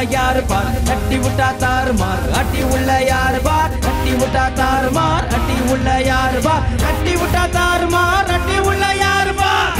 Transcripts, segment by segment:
யாரு பார் கட்டி விட்டா தாறுமார் அட்டி உள்ள யாரு பார் கட்டி விட்டா தாறுமார் அட்டி உள்ள யாரு பார் கட்டி விட்டா தாறுமார் அட்டி உள்ள யாரு பார்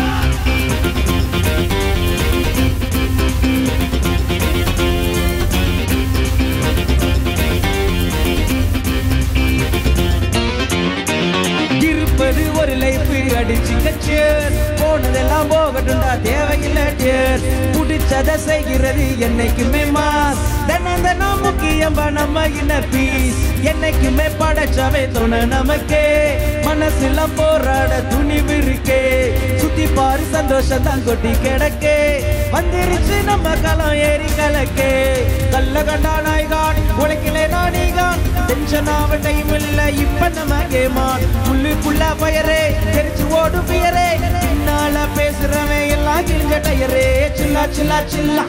இருப்பது ஒரு லைஃப் அடிச்சு கச்சேர் போனதெல்லாம் போகட்டும்டா தேவையில்லை டேர் பிடிச்சதை செய்கிறது என்னைக்குமே மாஸ் தினம் தினம் முக்கியம்பா நம்ம இன்னர் பீஸ் என்னைக்குமே படைச்சவை தோண நமக்கே மனசுல போராட துணிவு இருக்கே சுத்தி பாரு சந்தோஷம் தான் கொட்டி கிடக்கே வந்துருச்சு நம்ம களம் ஏறி கலக்கே கல்ல கண்டா நாய்கான் உழைக்கலே நானிகான் டென்ஷன் ஆவ டைம் இல்ல இப்ப நம்ம கேமான் புல்லுக்குள்ள பயரே தெரிச்சு ஓடு பியரே பின்னால பேசுறவன் எல்லாம் கிழிஞ்ச டயரே சில்லா சில்லா சில்லா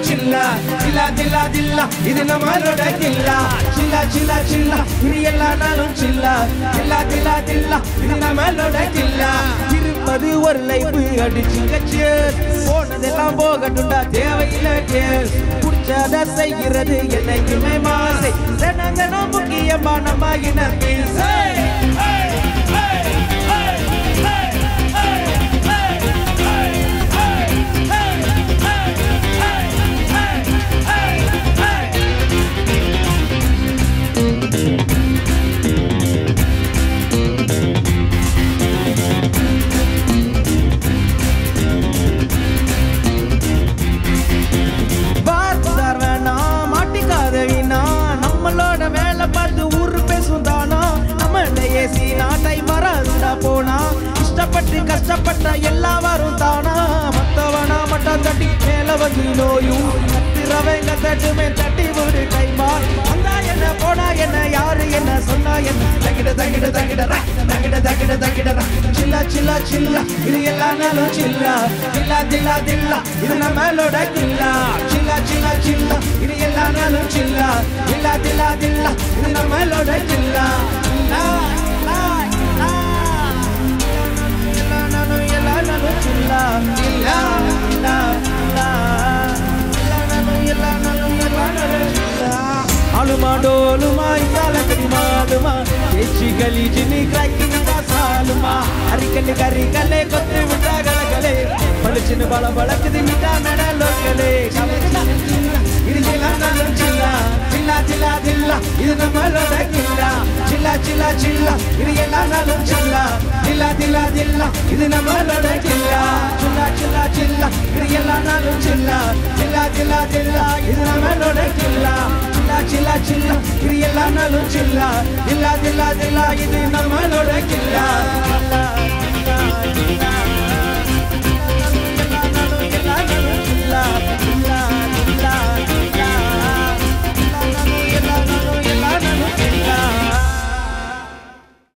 சில்லா சில்லா தில்லா தில்லா இது நம்மளோட தில்லா சில்லா சில்லா சில்லா இது எல்லா நாளும் சில்லா சில்லா தில்லா தில்லா இது நம்மளோட தில்லா இருப்பது ஒரு லைஃப் அடிச்சு கச்சேர் போனதெல்லாம் போகட்டும்டா தேவையில்லை கேர் பிடிச்சத செய்கிறது என்னைக்குமே மாசை தினம் தினம் முக்கியமா நம்ம இன்னர் பீஸ் இஷ்டப்பட்டு கஷ்டப்பட்ட எல்லாரும் தானா மத்தவனா மட்டம் தட்டி மேல வந்து நோயும் கத்திரவங்க தட்டுமே தட்டி விடு கைமார் வந்தா என்ன போனா என்ன யாரு என்ன சொன்னா என்ன தகிட தகிட தகிட தகிட தகிட தகிட சில்லா சில்லா சில்லா இது எல்லா நாளும் சில்லா சில்லா தில்லா தில்லா இது நம்மளோட கில்லா சில்லா சில்லா சில்லா இது எல்லா நாளும் சில்லா தில்லா தில்லா தில்லா இது நம்மளோட கில்லா आलुमा डोलुमा इयालकडिमा आलुमा एची गली जिनी क्रैकिंग का सालुमा अरिकल करिकले कोत्ते विटा गलगले पलचिन बल बलकदी मिटा मेड लोकले इदिला नल्लु चिल्ला चिल्ला चिल्ला चिल्ला इदु नम्मलोड किल्ला चिल्ला चिल्ला चिल्ला इदु एल्ला नल्लु चिल्ला चिल्ला चिल्ला चिल्ला इदु नम्मलोड किल्ला चिल्ला चिल्ला चिल्ला इदु एल्ला नल्लु चिल्ला चिल्ला चिल्ला चिल्ला इदु नम्मलोड किल्ला चिल्ला चिल्ला इदु एल्ला नल्लु चिल्ला चिल्ला चिल्ला चिल्ला इदु नम्मलोड किल्ला